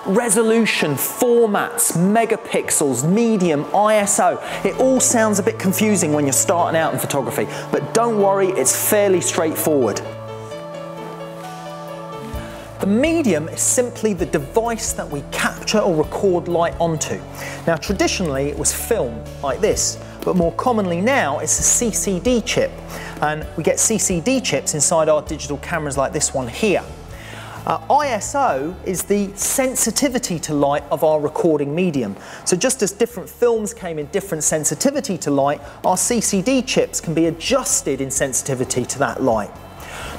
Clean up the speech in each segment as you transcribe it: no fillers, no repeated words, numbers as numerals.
resolution, formats, megapixels, medium, ISO. It all sounds a bit confusing when you're starting out in photography, but don't worry, it's fairly straightforward. The medium is simply the device that we capture or record light onto. Now traditionally it was film like this, but more commonly now it's a CCD chip, and we get CCD chips inside our digital cameras like this one here. ISO is the sensitivity to light of our recording medium. So just as different films came in different sensitivity to light, our CCD chips can be adjusted in sensitivity to that light.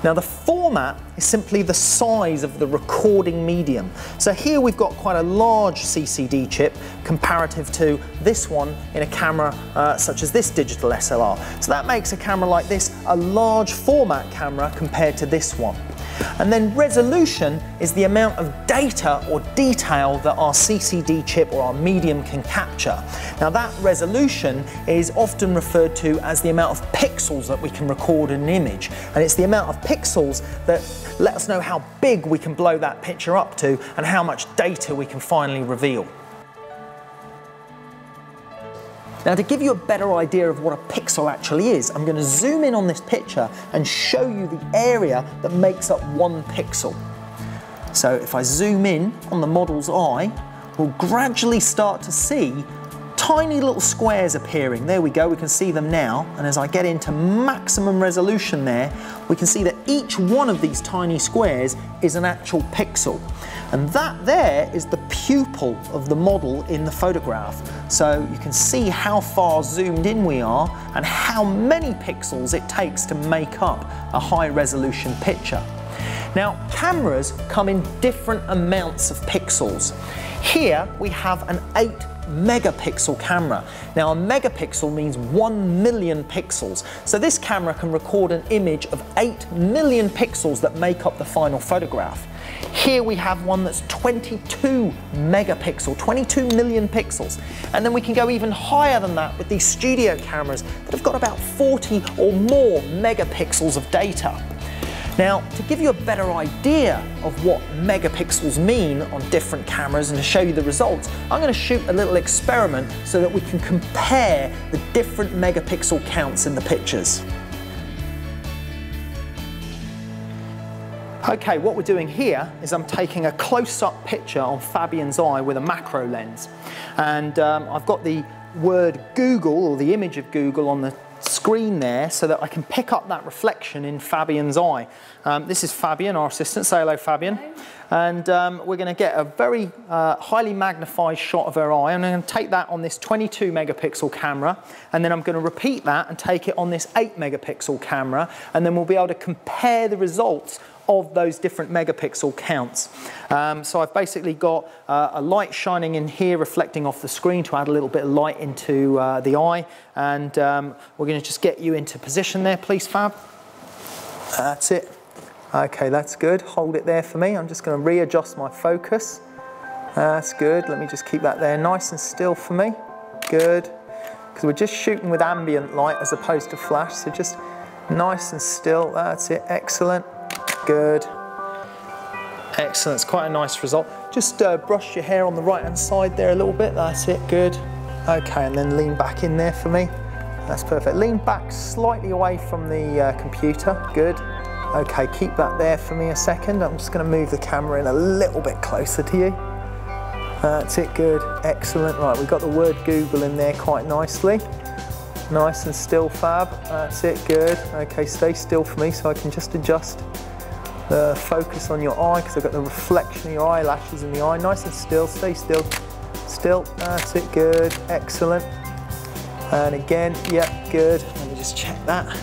Now the format is simply the size of the recording medium. So here we've got quite a large CCD chip comparative to this one in a camera such as this digital SLR. So that makes a camera like this a large format camera compared to this one. And then resolution is the amount of data or detail that our CCD chip or our medium can capture. Now that resolution is often referred to as the amount of pixels that we can record in an image, and it's the amount of pixels that let us know how big we can blow that picture up to and how much data we can finally reveal. Now to give you a better idea of what a pixel actually is, I'm going to zoom in on this picture and show you the area that makes up one pixel. So if I zoom in on the model's eye, we'll gradually start to see tiny little squares appearing. There we go, we can see them now, and as I get into maximum resolution there, we can see that each one of these tiny squares is an actual pixel. And that there is the pupil of the model in the photograph. So you can see how far zoomed in we are and how many pixels it takes to make up a high resolution picture. Now cameras come in different amounts of pixels. Here we have an 8 megapixel camera. Now a megapixel means 1 million pixels. So this camera can record an image of 8 million pixels that make up the final photograph. Here we have one that's 22 megapixel, 22 million pixels. And then we can go even higher than that with these studio cameras that have got about 40 or more megapixels of data. Now, to give you a better idea of what megapixels mean on different cameras and to show you the results, I'm going to shoot a little experiment so that we can compare the different megapixel counts in the pictures. Okay, what we're doing here is I'm taking a close-up picture on Fabian's eye with a macro lens. And I've got the word Google, or the image of Google, on the screen there so that I can pick up that reflection in Fabian's eye. This is Fabian, our assistant. Say hello, Fabian. Hello. And we're going to get a very highly magnified shot of her eye. I'm going to take that on this 22 megapixel camera, and then I'm going to repeat that and take it on this 8 megapixel camera, and then we'll be able to compare the results of those different megapixel counts. So I've basically got a light shining in here reflecting off the screen to add a little bit of light into the eye, and we're going to just get you into position there, please, Fab. That's it. Okay, that's good. Hold it there for me. I'm just going to readjust my focus. That's good. Let me just keep that there nice and still for me. Good. Because we're just shooting with ambient light as opposed to flash, so just nice and still. That's it. Excellent. Good. Excellent, it's quite a nice result. Just brush your hair on the right hand side there a little bit, that's it, good. Okay, and then lean back in there for me. That's perfect. Lean back slightly away from the computer, good. Okay, keep that there for me a second. I'm just going to move the camera in a little bit closer to you. That's it, good, excellent. Right, we've got the word Google in there quite nicely. Nice and still, Fab, that's it, good. Okay, stay still for me so I can just adjust the focus on your eye, because I've got the reflection of your eyelashes in the eye. Nice and still, stay still. Still, that's it, good, excellent. And again, yep, good. Let me just check that.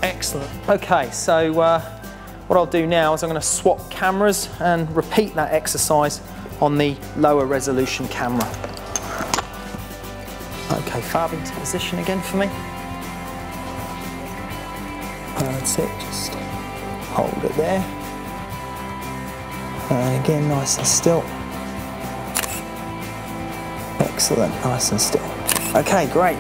Excellent. Okay, so what I'll do now is I'm going to swap cameras and repeat that exercise on the lower resolution camera. Okay, Fab, into position again for me. That's it, just hold it there. And again, nice and still. Excellent, nice and still. Okay, great.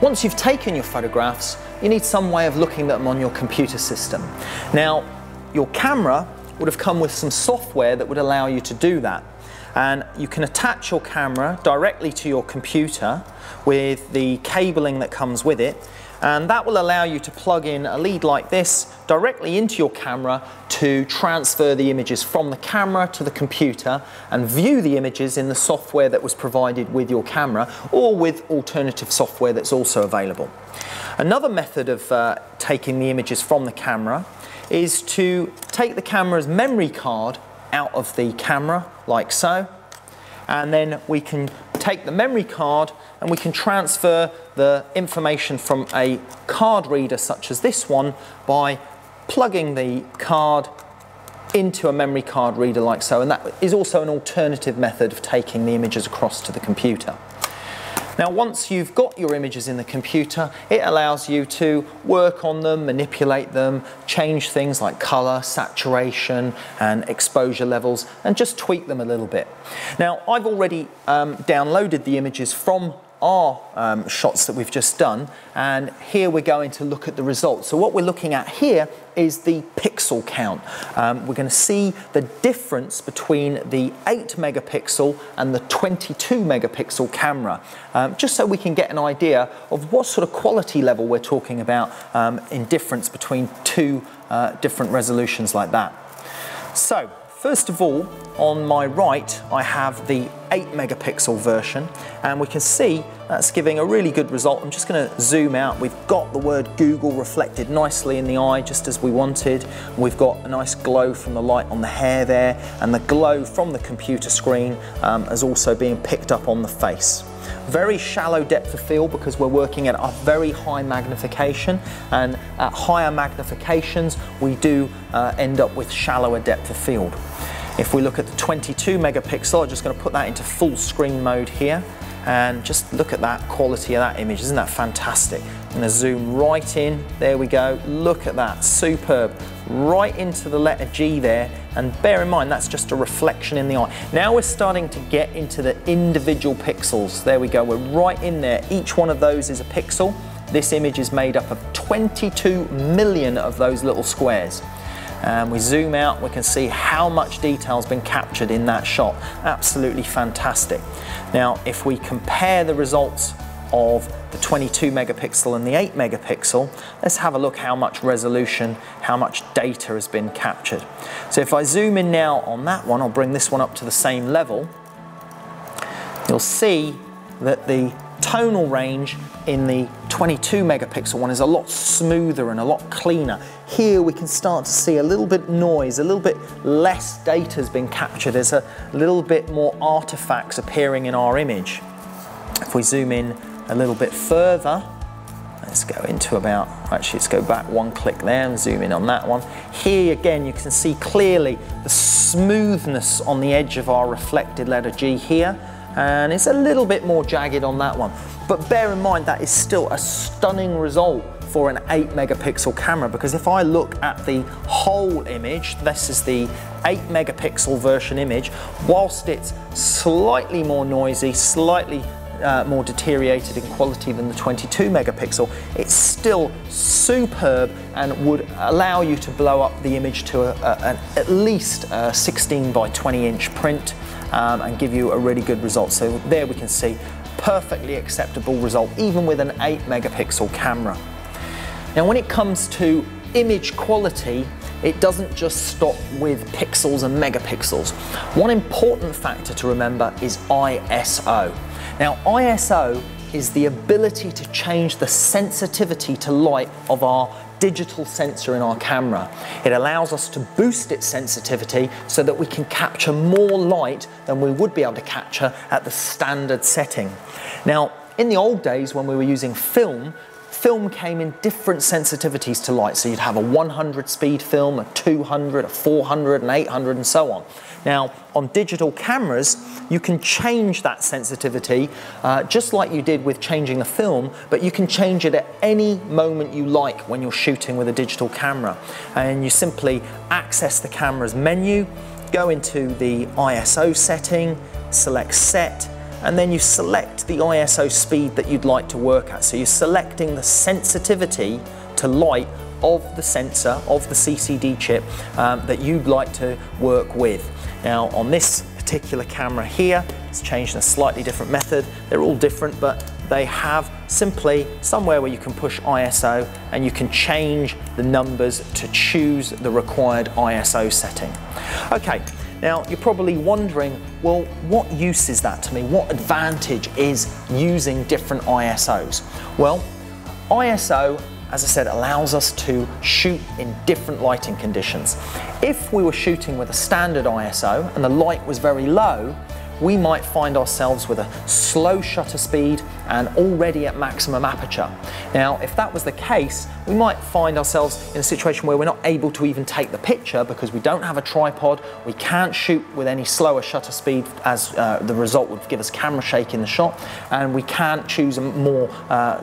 Once you've taken your photographs, you need some way of looking at them on your computer system. Now, your camera would have come with some software that would allow you to do that. And you can attach your camera directly to your computer with the cabling that comes with it, and that will allow you to plug in a lead like this directly into your camera to transfer the images from the camera to the computer and view the images in the software that was provided with your camera, or with alternative software that's also available. Another method of taking the images from the camera is to take the camera's memory card out of the camera like so, and then we can take the memory card and we can transfer the information from a card reader such as this one by plugging the card into a memory card reader like so, and that is also an alternative method of taking the images across to the computer. Now, once you've got your images in the computer, it allows you to work on them, manipulate them, change things like color, saturation and exposure levels, and just tweak them a little bit. Now, I've already downloaded the images from our shots that we've just done, and here we're going to look at the results. So what we're looking at here is the pixel count. We're going to see the difference between the 8 megapixel and the 22 megapixel camera, just so we can get an idea of what sort of quality level we're talking about in difference between two different resolutions like that. So first of all, on my right, I have the 8 megapixel version, and we can see that's giving a really good result. I'm just going to zoom out. We've got the word Google reflected nicely in the eye, just as we wanted. We've got a nice glow from the light on the hair there, and the glow from the computer screen is also being picked up on the face. Very shallow depth of field because we're working at a very high magnification, and at higher magnifications we do end up with shallower depth of field. If we look at the 22 megapixel, I'm just going to put that into full screen mode here, and just look at that quality of that image. Isn't that fantastic? I'm going to zoom right in. There we go. Look at that. Superb. Right into the letter G there, and bear in mind that's just a reflection in the eye. Now we're starting to get into the individual pixels. There we go. We're right in there. Each one of those is a pixel. This image is made up of 22 million of those little squares. And we zoom out, we can see how much detail has been captured in that shot. Absolutely fantastic. Now, if we compare the results of the 22 megapixel and the 8 megapixel, let's have a look how much resolution, how much data has been captured. So if I zoom in now on that one, I'll bring this one up to the same level, you'll see that the tonal range in the 22 megapixel one is a lot smoother and a lot cleaner. Here we can start to see a little bit noise, a little bit less data has been captured. There's a little bit more artifacts appearing in our image. If we zoom in a little bit further, let's go into about, actually let's go back one click there and zoom in on that one. Here again you can see clearly the smoothness on the edge of our reflected letter G here, and it's a little bit more jagged on that one. But bear in mind that is still a stunning result for an 8 megapixel camera, because if I look at the whole image, this is the 8 megapixel version image, whilst it's slightly more noisy, slightly more deteriorated in quality than the 22 megapixel, it's still superb and would allow you to blow up the image to at least a 16 by 20 inch print and give you a really good result. So there we can see perfectly acceptable result even with an 8 megapixel camera. Now when it comes to image quality, it doesn't just stop with pixels and megapixels. One important factor to remember is ISO. Now ISO is the ability to change the sensitivity to light of our digital sensor in our camera. It allows us to boost its sensitivity so that we can capture more light than we would be able to capture at the standard setting. Now in the old days when we were using film came in different sensitivities to light. So you'd have a 100 speed film, a 200, a 400, an 800 and so on. Now on digital cameras you can change that sensitivity just like you did with changing the film, but you can change it at any moment you like when you're shooting with a digital camera. And you simply access the camera's menu, go into the ISO setting, select set, and then you select the ISO speed that you'd like to work at. So you're selecting the sensitivity to light of the sensor, of the CCD chip that you'd like to work with. Now on this particular camera here, it's changed in a slightly different method. They're all different, but they have simply somewhere where you can push ISO and you can change the numbers to choose the required ISO setting. Okay, now you're probably wondering, well, what use is that to me? What advantage is using different ISOs? Well, ISO, as I said, allows us to shoot in different lighting conditions. If we were shooting with a standard ISO and the light was very low, we might find ourselves with a slow shutter speed and already at maximum aperture. Now, if that was the case, we might find ourselves in a situation where we're not able to even take the picture because we don't have a tripod, we can't shoot with any slower shutter speed as the result would give us camera shake in the shot, and we can't choose a more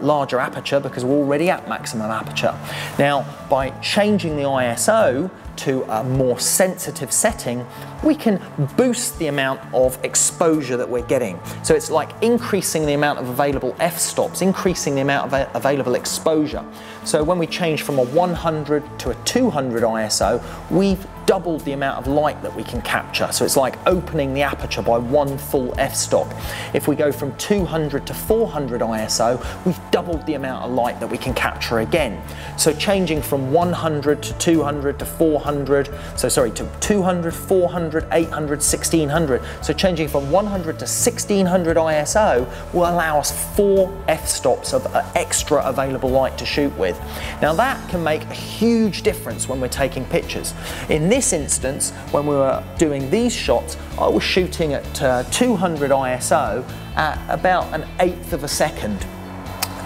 larger aperture because we're already at maximum aperture. Now, by changing the ISO to a more sensitive setting, we can boost the amount of exposure that we're getting. So it's like increasing the amount of available f-stops, increasing the amount of available exposure. So when we change from a 100 to a 200 ISO, we've doubled the amount of light that we can capture. So it's like opening the aperture by one full f-stop. If we go from 200 to 400 ISO, we've doubled the amount of light that we can capture again. So changing from 100 to 200 to 400, to 200, 400, 800, 1600. So changing from 100 to 1600 ISO will allow us 4 f-stops of extra available light to shoot with. Now that can make a huge difference when we're taking pictures. In this instance, when we were doing these shots, I was shooting at 200 ISO at about 1/8 of a second.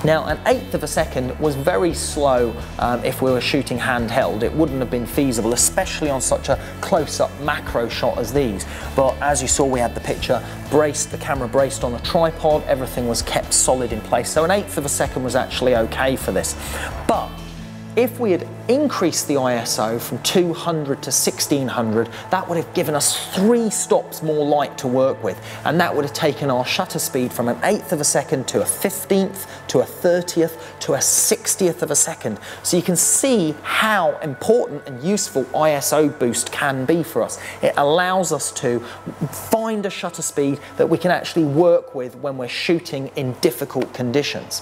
Now, 1/8 of a second was very slow if we were shooting handheld. It wouldn't have been feasible, especially on such a close-up macro shot as these. But as you saw, we had the picture braced, the camera braced on a tripod, everything was kept solid in place. So 1/8 of a second was actually okay for this. But if we had increased the ISO from 200 to 1600, that would have given us 3 stops more light to work with, and that would have taken our shutter speed from 1/8 of a second to a 15th, to a 30th, to a 60th of a second. So you can see how important and useful ISO boost can be for us. It allows us to find a shutter speed that we can actually work with when we're shooting in difficult conditions.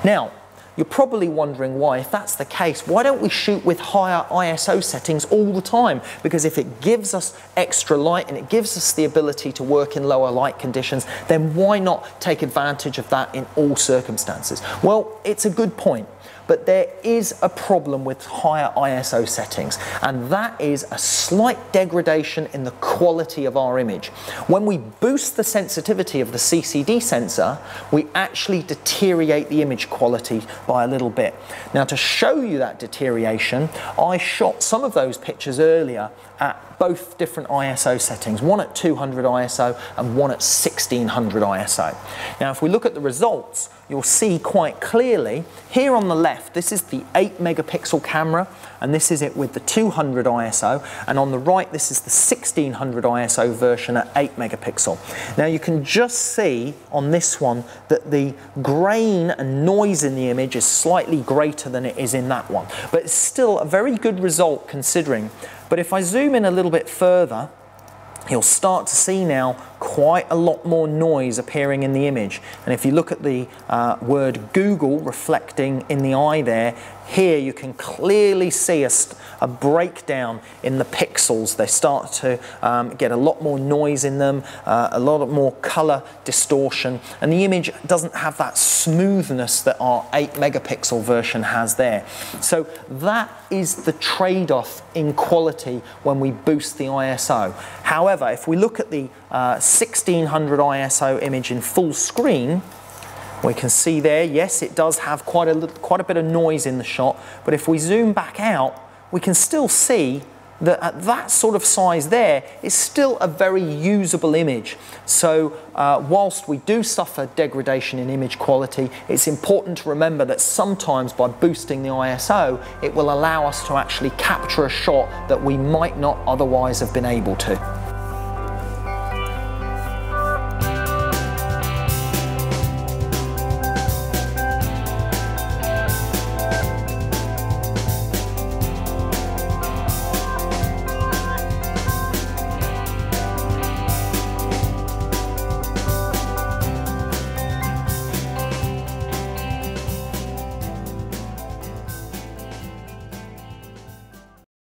Now, you're probably wondering why. If that's the case, why don't we shoot with higher ISO settings all the time? Because if it gives us extra light and it gives us the ability to work in lower light conditions, then why not take advantage of that in all circumstances? Well, it's a good point. But there is a problem with higher ISO settings, and that is a slight degradation in the quality of our image. When we boost the sensitivity of the CCD sensor, we actually deteriorate the image quality by a little bit. Now, to show you that deterioration, I shot some of those pictures earlier at both different ISO settings, one at 200 ISO and one at 1600 ISO. Now, if we look at the results, you'll see quite clearly here on the left, this is the 8 megapixel camera, and this is it with the 200 ISO, and on the right, this is the 1600 ISO version at 8 megapixel. Now, you can just see on this one that the grain and noise in the image is slightly greater than it is in that one, but it's still a very good result considering. But if I zoom in a little bit further, you'll start to see now quite a lot more noise appearing in the image. And if you look at the word Google reflecting in the eye there, here you can clearly see a breakdown in the pixels. They start to get a lot more noise in them, a lot more color distortion, and the image doesn't have that smoothness that our 8 megapixel version has there. So that is the trade-off in quality when we boost the ISO. However, if we look at the 1600 ISO image in full screen, we can see there, yes, it does have quite a bit of noise in the shot, but if we zoom back out, we can still see that at that sort of size there, it's still a very usable image. So whilst we do suffer degradation in image quality, it's important to remember that sometimes by boosting the ISO, it will allow us to actually capture a shot that we might not otherwise have been able to.